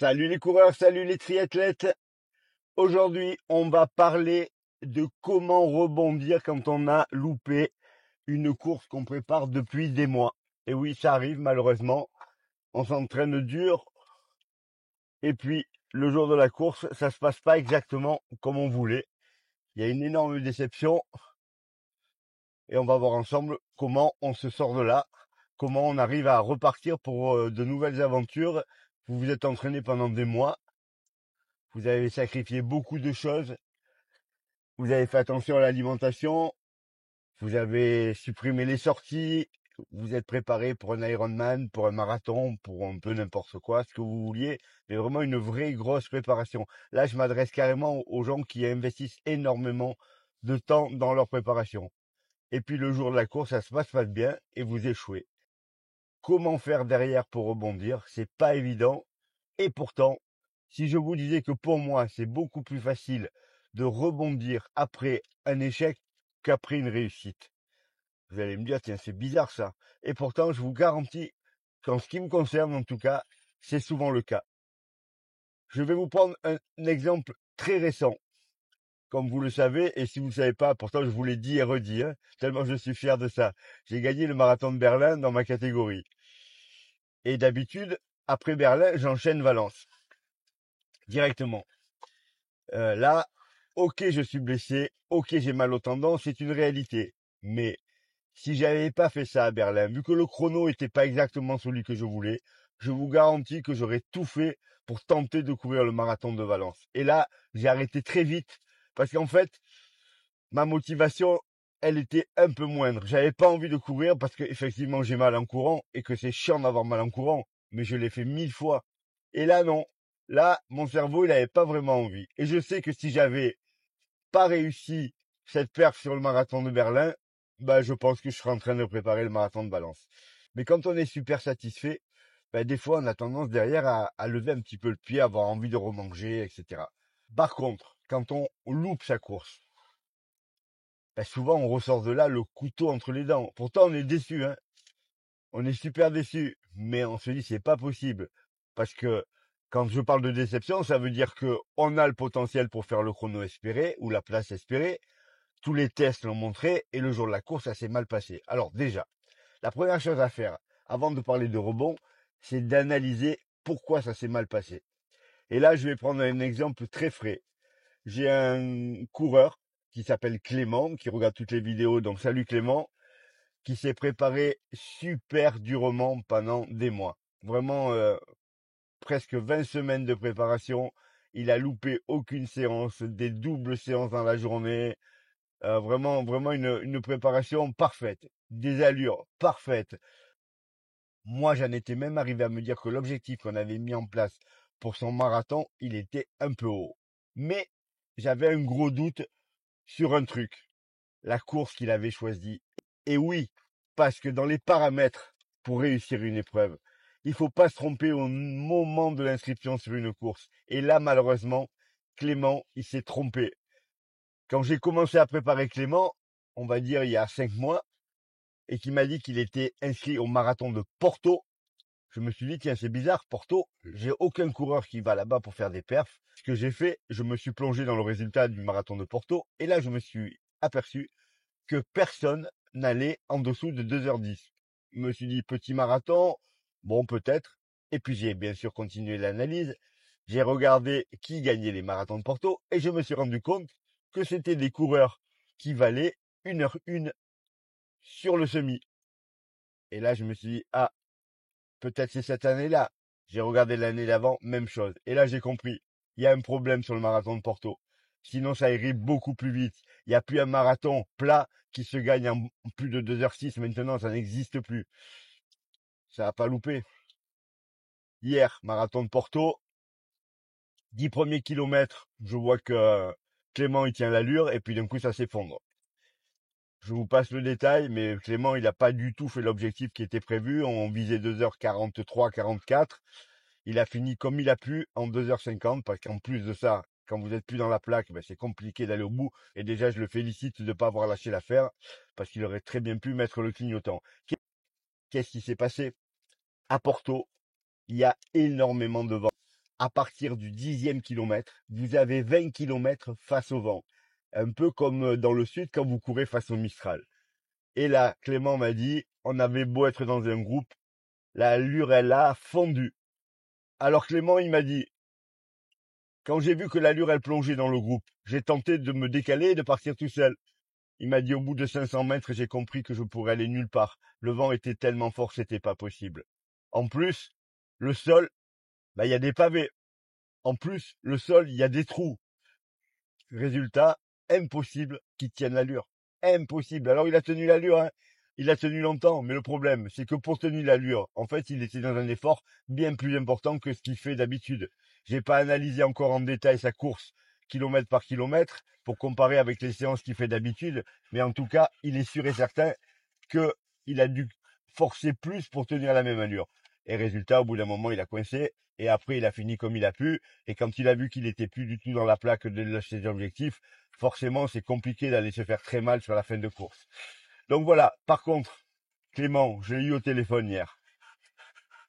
Salut les coureurs, salut les triathlètes. Aujourd'hui, on va parler de comment rebondir quand on a loupé une course qu'on prépare depuis des mois. Et oui, ça arrive malheureusement. On s'entraîne dur et puis le jour de la course, ça se passe pas exactement comme on voulait. Il y a une énorme déception et on va voir ensemble comment on se sort de là, comment on arrive à repartir pour de nouvelles aventures. Vous vous êtes entraîné pendant des mois, vous avez sacrifié beaucoup de choses. Vous avez fait attention à l'alimentation, vous avez supprimé les sorties, vous êtes préparé pour un Ironman, pour un marathon, pour un peu n'importe quoi, ce que vous vouliez, mais vraiment une vraie grosse préparation. Là, je m'adresse carrément aux gens qui investissent énormément de temps dans leur préparation. Et puis le jour de la course, ça se passe pas bien et vous échouez. Comment faire derrière pour rebondir? C'est pas évident. Et pourtant, si je vous disais que pour moi, c'est beaucoup plus facile de rebondir après un échec qu'après une réussite. Vous allez me dire, tiens, c'est bizarre ça. Et pourtant, je vous garantis qu'en ce qui me concerne, en tout cas, c'est souvent le cas. Je vais vous prendre un exemple très récent. Comme vous le savez, et si vous ne savez pas, pourtant je vous l'ai dit et redit, hein, tellement je suis fier de ça. J'ai gagné le marathon de Berlin dans ma catégorie. Et d'habitude, après Berlin, j'enchaîne Valence directement. Là, ok, je suis blessé, ok, j'ai mal au tendon, c'est une réalité. Mais si j'avais pas fait ça à Berlin, vu que le chrono était pas exactement celui que je voulais, je vous garantis que j'aurais tout fait pour tenter de courir le marathon de Valence. Et là, j'ai arrêté très vite parce qu'en fait, ma motivation, elle était un peu moindre. J'avais pas envie de courir parce que effectivement j'ai mal en courant et que c'est chiant d'avoir mal en courant, mais je l'ai fait 1000 fois. Et là, non. Là, mon cerveau, il avait pas vraiment envie. Et je sais que si j'avais pas réussi cette perf sur le marathon de Berlin, bah, je pense que je serais en train de préparer le marathon de Valence. Mais quand on est super satisfait, bah, des fois, on a tendance derrière à lever un petit peu le pied, à avoir envie de remanger, etc. Par contre, quand on loupe sa course, bah, souvent, on ressort de là le couteau entre les dents. Pourtant, on est déçu, hein. On est super déçu. Mais on se dit, c'est pas possible. Parce que quand je parle de déception, ça veut dire que on a le potentiel pour faire le chrono espéré ou la place espérée. Tous les tests l'ont montré et le jour de la course, ça s'est mal passé. Alors déjà, la première chose à faire, avant de parler de rebond, c'est d'analyser pourquoi ça s'est mal passé. Et là, je vais prendre un exemple très frais. J'ai un coureur qui s'appelle Clément, qui regarde toutes les vidéos, donc salut Clément, qui s'est préparé super durement pendant des mois. Vraiment, presque 20 semaines de préparation. Il a loupé aucune séance, des doubles séances dans la journée. Vraiment une préparation parfaite, des allures parfaites. Moi, j'en étais même arrivé à me dire que l'objectif qu'on avait mis en place pour son marathon, il était un peu haut. Mais j'avais un gros doute sur un truc, la course qu'il avait choisie. Et oui, parce que dans les paramètres pour réussir une épreuve, il faut pas se tromper au moment de l'inscription sur une course. Et là, malheureusement, Clément, il s'est trompé. Quand j'ai commencé à préparer Clément, on va dire il y a 5 mois, et qu'il m'a dit qu'il était inscrit au marathon de Porto, je me suis dit, tiens, c'est bizarre, Porto, j'ai aucun coureur qui va là-bas pour faire des perfs. Ce que j'ai fait, je me suis plongé dans le résultat du marathon de Porto, et là, je me suis aperçu que personne n'allait en dessous de 2h10. Je me suis dit, petit marathon, bon, peut-être. Et puis, j'ai bien sûr continué l'analyse. J'ai regardé qui gagnait les marathons de Porto, et je me suis rendu compte que c'était des coureurs qui valaient 1h01 sur le semi. Et là, je me suis dit, ah, peut-être c'est cette année-là. J'ai regardé l'année d'avant, même chose. Et là, j'ai compris. Il y a un problème sur le marathon de Porto. Sinon, ça irait beaucoup plus vite. Il n'y a plus un marathon plat qui se gagne en plus de 2h06. Maintenant, ça n'existe plus. Ça n'a pas loupé. Hier, marathon de Porto, 10 premiers kilomètres, je vois que Clément, il tient l'allure, et puis d'un coup, ça s'effondre. Je vous passe le détail, mais Clément, il n'a pas du tout fait l'objectif qui était prévu. On visait 2h43, 44. Il a fini comme il a pu en 2h50, parce qu'en plus de ça, quand vous êtes plus dans la plaque, ben c'est compliqué d'aller au bout. Et déjà, je le félicite de ne pas avoir lâché l'affaire, parce qu'il aurait très bien pu mettre le clignotant. Qu'est-ce qui s'est passé? À Porto, il y a énormément de vent. à partir du 10e kilomètre, vous avez 20 kilomètres face au vent. Un peu comme dans le sud quand vous courez face au Mistral. Et là, Clément m'a dit, on avait beau être dans un groupe, l'allure, elle a fondu. Alors Clément, il m'a dit, quand j'ai vu que l'allure, elle plongeait dans le groupe, j'ai tenté de me décaler et de partir tout seul. Il m'a dit, au bout de 500 mètres, j'ai compris que je pourrais aller nulle part. Le vent était tellement fort, c'était pas possible. En plus, le sol, il y a des pavés. En plus, le sol, il y a des trous. Résultat, impossible qu'il tienne l'allure. Impossible. Alors il a tenu l'allure, hein. Il a tenu longtemps, mais le problème, c'est que pour tenir l'allure, en fait, il était dans un effort bien plus important que ce qu'il fait d'habitude. J'ai pas analysé encore en détail sa course kilomètre par kilomètre pour comparer avec les séances qu'il fait d'habitude, mais en tout cas, il est sûr et certain qu'il a dû forcer plus pour tenir la même allure. Et résultat, au bout d'un moment, il a coincé. Et après, il a fini comme il a pu. Et quand il a vu qu'il était plus du tout dans la plaque de ses objectifs, forcément, c'est compliqué d'aller se faire très mal sur la fin de course. Donc voilà. Par contre, Clément, je l'ai eu au téléphone hier.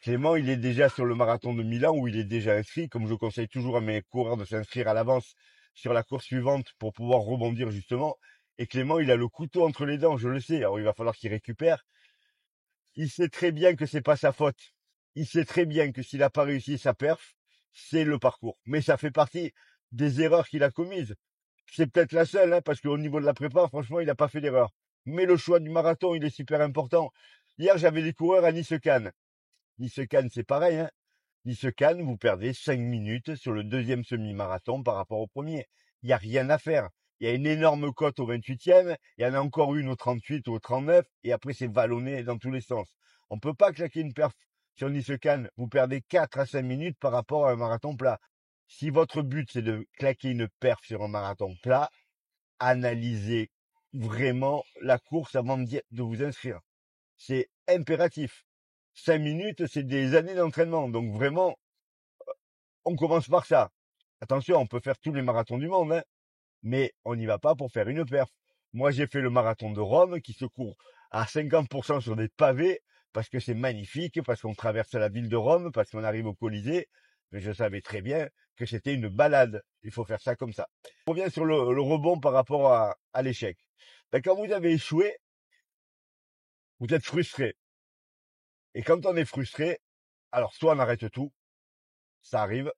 Clément, il est déjà sur le marathon de Milan où il est déjà inscrit. Comme je conseille toujours à mes coureurs de s'inscrire à l'avance sur la course suivante pour pouvoir rebondir justement. Et Clément, il a le couteau entre les dents, je le sais. Alors il va falloir qu'il récupère. Il sait très bien que c'est pas sa faute. Il sait très bien que s'il n'a pas réussi sa perf, c'est le parcours. Mais ça fait partie des erreurs qu'il a commises. C'est peut-être la seule, hein, parce qu'au niveau de la prépa, franchement, il n'a pas fait d'erreur. Mais le choix du marathon, il est super important. Hier, j'avais des coureurs à Nice-Cannes. Nice-Cannes, c'est pareil, hein. Nice-Cannes, vous perdez 5 minutes sur le deuxième semi-marathon par rapport au premier. Il n'y a rien à faire. Il y a une énorme cote au 28e, il y en a encore une au 38 ou au 39, et après c'est vallonné dans tous les sens. On ne peut pas claquer une perf sur Nice-Cannes. Vous perdez 4 à 5 minutes par rapport à un marathon plat. Si votre but c'est de claquer une perf sur un marathon plat, analysez vraiment la course avant de vous inscrire. C'est impératif. 5 minutes, c'est des années d'entraînement. Donc vraiment, on commence par ça. Attention, on peut faire tous les marathons du monde, hein, mais on n'y va pas pour faire une perf. Moi, j'ai fait le marathon de Rome qui se court à 50% sur des pavés parce que c'est magnifique, parce qu'on traverse la ville de Rome, parce qu'on arrive au Colisée. Mais je savais très bien que c'était une balade. Il faut faire ça comme ça. On revient sur le rebond par rapport à l'échec. Quand vous avez échoué, vous êtes frustré. Et quand on est frustré, alors soit on arrête tout, ça arrive.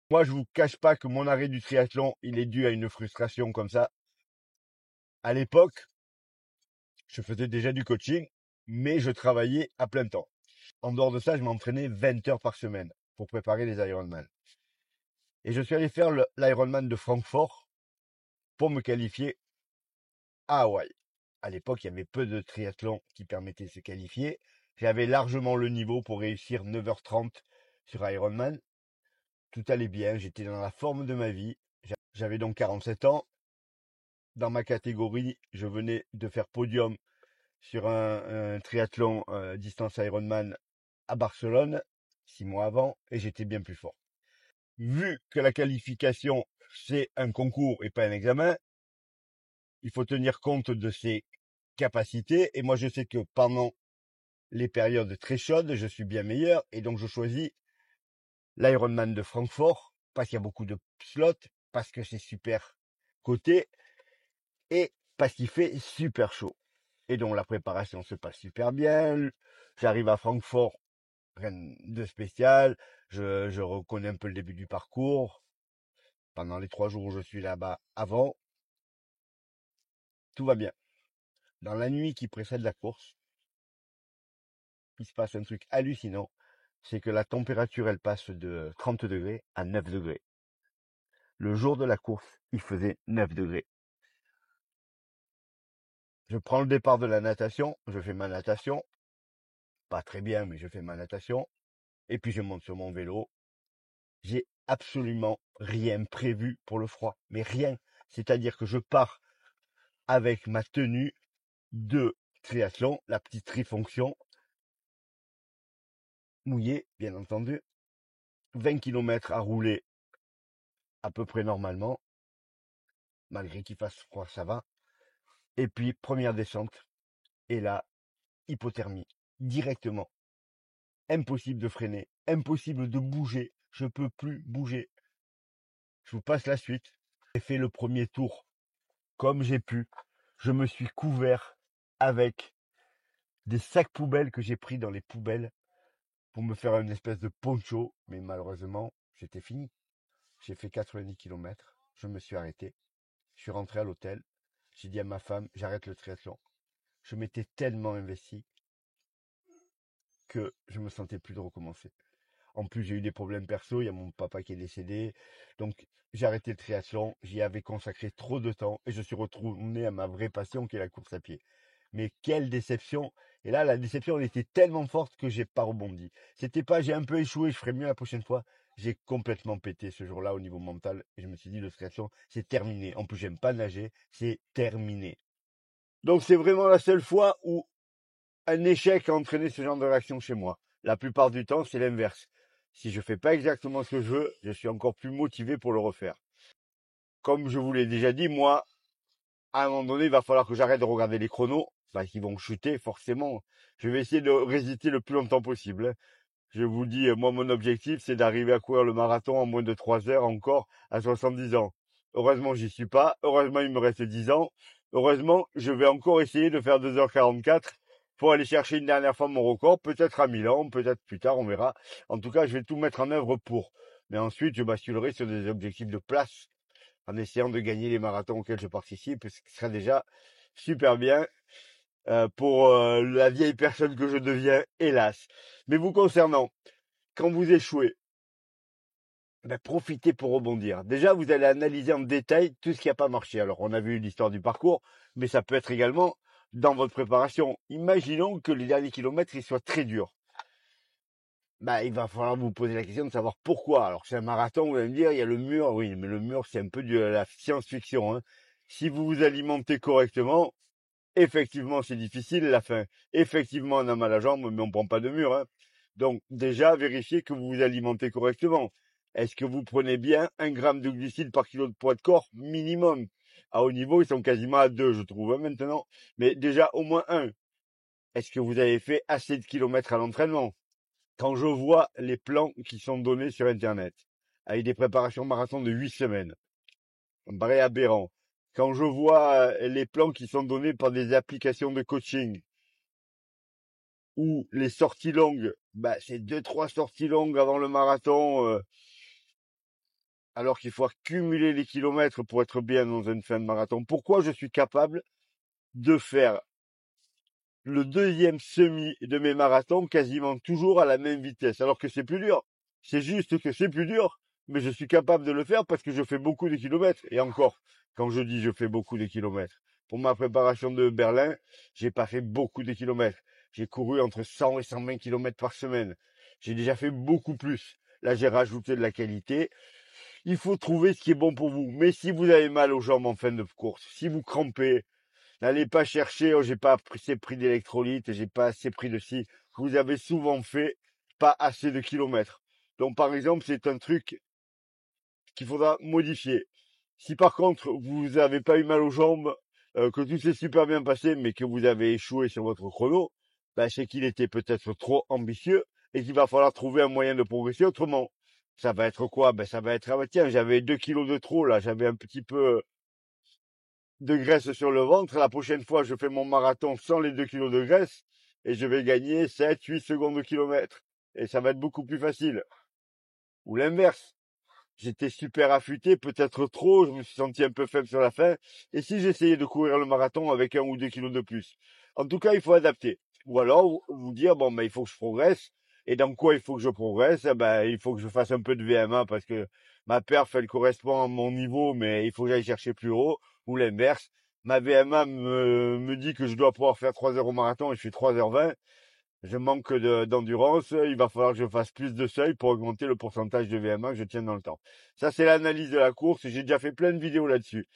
Moi, je vous cache pas que mon arrêt du triathlon, il est dû à une frustration comme ça. À l'époque, je faisais déjà du coaching, mais je travaillais à plein temps. En dehors de ça, je m'entraînais 20 heures par semaine pour préparer les Ironman. Et je suis allé faire l'Ironman de Francfort pour me qualifier à Hawaï. À l'époque, il y avait peu de triathlons qui permettaient de se qualifier. J'avais largement le niveau pour réussir 9h30 sur Ironman. Tout allait bien, j'étais dans la forme de ma vie. J'avais donc 47 ans. Dans ma catégorie, je venais de faire podium sur un triathlon distance Ironman à Barcelone, 6 mois avant, et j'étais bien plus fort. Vu que la qualification, c'est un concours et pas un examen, il faut tenir compte de ses capacités. Et moi, je sais que pendant les périodes très chaudes, je suis bien meilleur. Et donc, je choisis l'Ironman de Francfort, parce qu'il y a beaucoup de slots, parce que c'est super coté, et parce qu'il fait super chaud. Et donc, la préparation se passe super bien. J'arrive à Francfort, rien de spécial. Je reconnais un peu le début du parcours. Pendant les 3 jours où je suis là-bas avant, tout va bien. Dans la nuit qui précède la course, il se passe un truc hallucinant. C'est que la température, elle passe de 30 degrés à 9 degrés. Le jour de la course, il faisait 9 degrés. Je prends le départ de la natation, je fais ma natation. Pas très bien, mais je fais ma natation. Et puis je monte sur mon vélo. J'ai absolument rien prévu pour le froid. Mais rien. C'est-à-dire que je pars avec ma tenue de triathlon, la petite trifonction, mouillée, bien entendu. 20 kilomètres à rouler à peu près normalement. Malgré qu'il fasse froid, ça va. Et puis, première descente. Et là, hypothermie. Directement. Impossible de freiner. Impossible de bouger. Je peux plus bouger. Je vous passe la suite. J'ai fait le premier tour comme j'ai pu. Je me suis couvert avec des sacs poubelles que j'ai pris dans les poubelles pour me faire une espèce de poncho. Mais malheureusement, j'étais fini. J'ai fait 90 km. Je me suis arrêté. Je suis rentré à l'hôtel. J'ai dit à ma femme, j'arrête le triathlon. Je m'étais tellement investi que je me sentais plus de recommencer. En plus, j'ai eu des problèmes perso, il y a mon papa qui est décédé. Donc, j'ai arrêté le triathlon, j'y avais consacré trop de temps et je suis retourné à ma vraie passion qui est la course à pied. Mais quelle déception! Et là, la déception, elle était tellement forte que j'ai pas rebondi. C'était pas, j'ai un peu échoué, je ferai mieux la prochaine fois. J'ai complètement pété ce jour-là au niveau mental et je me suis dit, le triathlon, c'est terminé. En plus, j'aime pas nager, c'est terminé. Donc, c'est vraiment la seule fois où un échec a entraîné ce genre de réaction chez moi. La plupart du temps, c'est l'inverse. Si je fais pas exactement ce que je veux, je suis encore plus motivé pour le refaire. Comme je vous l'ai déjà dit, moi, à un moment donné, il va falloir que j'arrête de regarder les chronos, parce qu'ils vont chuter forcément. Je vais essayer de résister le plus longtemps possible, hein. Je vous dis, moi, mon objectif, c'est d'arriver à courir le marathon en moins de 3 heures encore à 70 ans. Heureusement, j'y suis pas. Heureusement, il me reste 10 ans. Heureusement, je vais encore essayer de faire 2h44 pour aller chercher une dernière fois mon record, peut-être à Milan, peut-être plus tard, on verra. En tout cas, je vais tout mettre en œuvre pour. Mais ensuite, je basculerai sur des objectifs de place en essayant de gagner les marathons auxquels je participe, ce qui sera déjà super bien pour la vieille personne que je deviens, hélas. Mais vous concernant, quand vous échouez, ben, profitez pour rebondir. Déjà, vous allez analyser en détail tout ce qui n'a pas marché. Alors, on a vu l'histoire du parcours, mais ça peut être également dans votre préparation. Imaginons que les derniers kilomètres, ils soient très durs. Bah, il va falloir vous poser la question de savoir pourquoi. Alors, c'est un marathon, vous allez me dire, il y a le mur. Oui, mais le mur, c'est un peu de la science-fiction, hein. Si vous vous alimentez correctement, effectivement, c'est difficile la fin. Effectivement, on a mal à la jambe, mais on prend pas de mur, hein. Donc, déjà, vérifiez que vous vous alimentez correctement. Est-ce que vous prenez bien 1 gramme de glucides par kilo de poids de corps minimum? À haut niveau, ils sont quasiment à 2, je trouve, hein, maintenant. Mais déjà, au moins 1. Est-ce que vous avez fait assez de kilomètres à l'entraînement? Quand je vois les plans qui sont donnés sur Internet, avec des préparations marathon de 8 semaines, ça me paraît aberrant. Quand je vois les plans qui sont donnés par des applications de coaching, ou les sorties longues, bah, c'est 2, 3 sorties longues avant le marathon, alors qu'il faut accumuler les kilomètres pour être bien dans une fin de marathon. Pourquoi je suis capable de faire le deuxième semi de mes marathons quasiment toujours à la même vitesse, alors que c'est plus dur. C'est juste que c'est plus dur, mais je suis capable de le faire parce que je fais beaucoup de kilomètres. Et encore, quand je dis je fais beaucoup de kilomètres, pour ma préparation de Berlin, j'ai pas fait beaucoup de kilomètres. J'ai couru entre 100 et 120 kilomètres par semaine. J'ai déjà fait beaucoup plus. Là, j'ai rajouté de la qualité. Il faut trouver ce qui est bon pour vous. Mais si vous avez mal aux jambes en fin de course, si vous crampez, n'allez pas chercher, oh, j'ai pas assez pris d'électrolytes, j'ai pas assez pris de ci. Vous avez souvent fait pas assez de kilomètres. Donc, par exemple, c'est un truc qu'il faudra modifier. Si par contre, vous n'avez pas eu mal aux jambes, que tout s'est super bien passé, mais que vous avez échoué sur votre chrono, ben, c'est qu'il était peut-être trop ambitieux et qu'il va falloir trouver un moyen de progresser autrement. Ça va être quoi? Ben, ça va être, ah ben, tiens, j'avais 2 kilos de trop, là, j'avais un petit peu de graisse sur le ventre. La prochaine fois, je fais mon marathon sans les 2 kilos de graisse et je vais gagner 7, 8 secondes au kilomètre. Et ça va être beaucoup plus facile. Ou l'inverse. J'étais super affûté, peut-être trop, je me suis senti un peu faible sur la fin. Et si j'essayais de courir le marathon avec 1 ou 2 kilos de plus? En tout cas, il faut adapter. Ou alors, vous dire, bon, ben, il faut que je progresse. Et dans quoi il faut que je progresse? Eh ben, il faut que je fasse un peu de VMA parce que ma perf, elle correspond à mon niveau, mais il faut que j'aille chercher plus haut. Ou l'inverse. Ma VMA me dit que je dois pouvoir faire 3 heures au marathon et je fais 3h20. Je manque d'endurance, il va falloir que je fasse plus de seuil pour augmenter le pourcentage de VMA que je tiens dans le temps. Ça, c'est l'analyse de la course. J'ai déjà fait plein de vidéos là-dessus.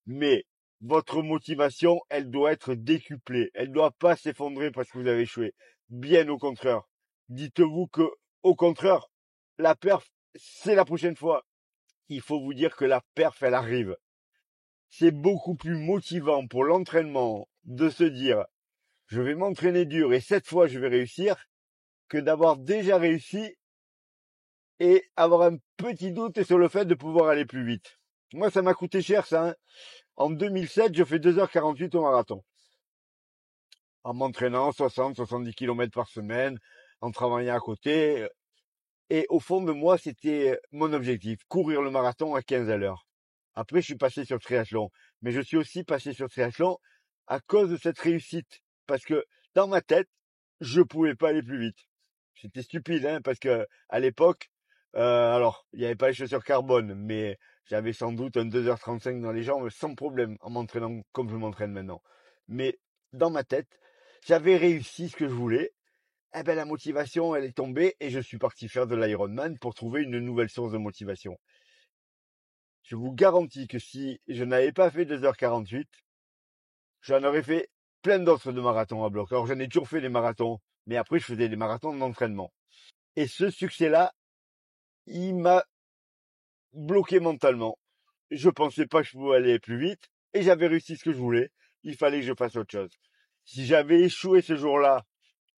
Mais votre motivation, elle doit être décuplée. Elle ne doit pas s'effondrer parce que vous avez échoué. Bien au contraire. Dites-vous que, au contraire, la perf, c'est la prochaine fois. Il faut vous dire que la perf, elle arrive. C'est beaucoup plus motivant pour l'entraînement de se dire, je vais m'entraîner dur et cette fois, je vais réussir, que d'avoir déjà réussi et avoir un petit doute sur le fait de pouvoir aller plus vite. Moi, ça m'a coûté cher, ça, hein. En 2007, je fais 2h48 au marathon. En m'entraînant 60-70 km par semaine, en travaillant à côté. Et au fond de moi, c'était mon objectif, courir le marathon à 15 à l'heure. Après, je suis passé sur le triathlon. Mais je suis aussi passé sur le triathlon à cause de cette réussite. Parce que dans ma tête, je pouvais pas aller plus vite. C'était stupide, hein, parce que à l'époque, alors, il n'y avait pas les chaussures carbone, mais j'avais sans doute un 2h35 dans les jambes sans problème en m'entraînant comme je m'entraîne maintenant. Mais dans ma tête, j'avais réussi ce que je voulais. Eh ben, la motivation, elle est tombée et je suis parti faire de l'Ironman pour trouver une nouvelle source de motivation. Je vous garantis que si je n'avais pas fait 2h48, j'en aurais fait plein d'autres de marathons à bloc. Alors, j'en ai toujours fait des marathons, mais après, je faisais des marathons d'entraînement. Et ce succès-là, il m'a bloqué mentalement. Je pensais pas que je pouvais aller plus vite et j'avais réussi ce que je voulais. Il fallait que je fasse autre chose. Si j'avais échoué ce jour-là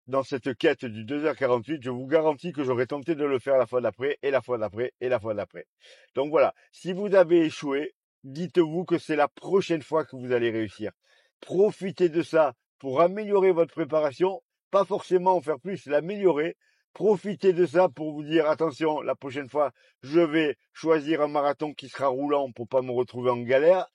dans cette quête du 2h48, je vous garantis que j'aurais tenté de le faire la fois d'après et la fois d'après et la fois d'après. Donc voilà, si vous avez échoué, dites-vous que c'est la prochaine fois que vous allez réussir. Profitez de ça pour améliorer votre préparation, pas forcément en faire plus, l'améliorer. Profitez de ça pour vous dire attention, la prochaine fois, je vais choisir un marathon qui sera roulant pour pas me retrouver en galère.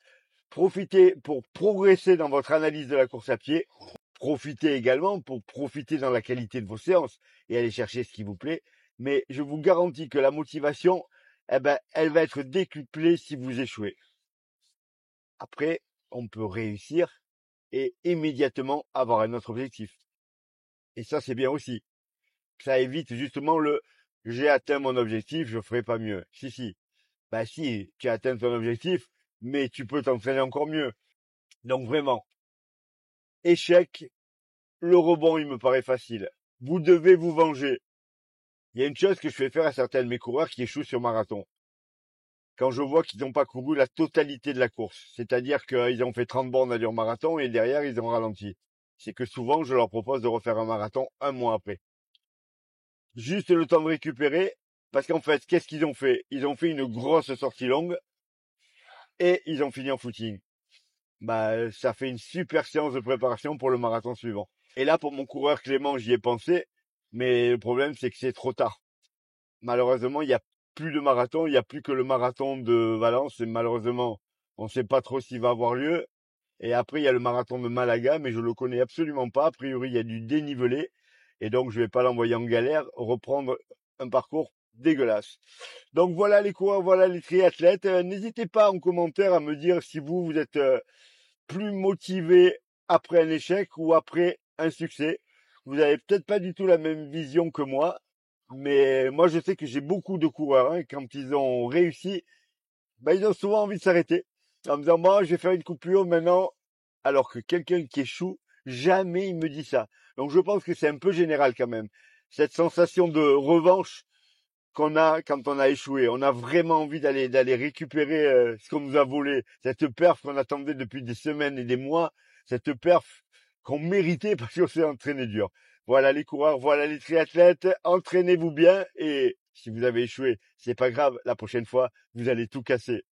Profitez pour progresser dans votre analyse de la course à pied. Profitez également pour profiter dans la qualité de vos séances et aller chercher ce qui vous plaît. Mais je vous garantis que la motivation, eh ben, elle va être décuplée si vous échouez. Après, on peut réussir et immédiatement avoir un autre objectif. Et ça, c'est bien aussi. Ça évite justement le j'ai atteint mon objectif, je ferai pas mieux. Si. Bah si, tu as atteint ton objectif, mais tu peux t'entraîner encore mieux. Donc vraiment, échec, le rebond, il me paraît facile. Vous devez vous venger. Il y a une chose que je fais faire à certains de mes coureurs qui échouent sur marathon. Quand je vois qu'ils n'ont pas couru la totalité de la course, c'est-à-dire qu'ils ont fait 30 bornes allure marathon et derrière ils ont ralenti. C'est que souvent je leur propose de refaire un marathon un mois après. Juste le temps de récupérer, parce qu'en fait, qu'est-ce qu'ils ont fait? Ils ont fait une grosse sortie longue et ils ont fini en footing. Bah, ça fait une super séance de préparation pour le marathon suivant. Et là, pour mon coureur Clément, j'y ai pensé, mais le problème, c'est que c'est trop tard. Malheureusement, il n'y a plus de marathon, il n'y a plus que le marathon de Valence, et malheureusement, on ne sait pas trop s'il va avoir lieu. Et après, il y a le marathon de Malaga, mais je le connais absolument pas. A priori, il y a du dénivelé, et donc je vais pas l'envoyer en galère, reprendre un parcours dégueulasse. Donc voilà les coureurs, voilà les triathlètes. N'hésitez pas en commentaire à me dire si vous êtes plus motivé après un échec ou après un succès. Vous avez peut-être pas du tout la même vision que moi, mais moi je sais que j'ai beaucoup de coureurs, hein, quand ils ont réussi, ben, ils ont souvent envie de s'arrêter en me disant bon, je vais faire une coupure maintenant, alors que quelqu'un qui échoue, jamais il me dit ça. Donc je pense que c'est un peu général quand même, cette sensation de revanche qu'on a quand on a échoué. On a vraiment envie d'aller récupérer ce qu'on nous a volé, cette perf qu'on attendait depuis des semaines et des mois, cette perf qu'on méritait parce qu'on s'est entraîné dur. Voilà les coureurs, voilà les triathlètes, entraînez-vous bien et si vous avez échoué, c'est pas grave, la prochaine fois, vous allez tout casser.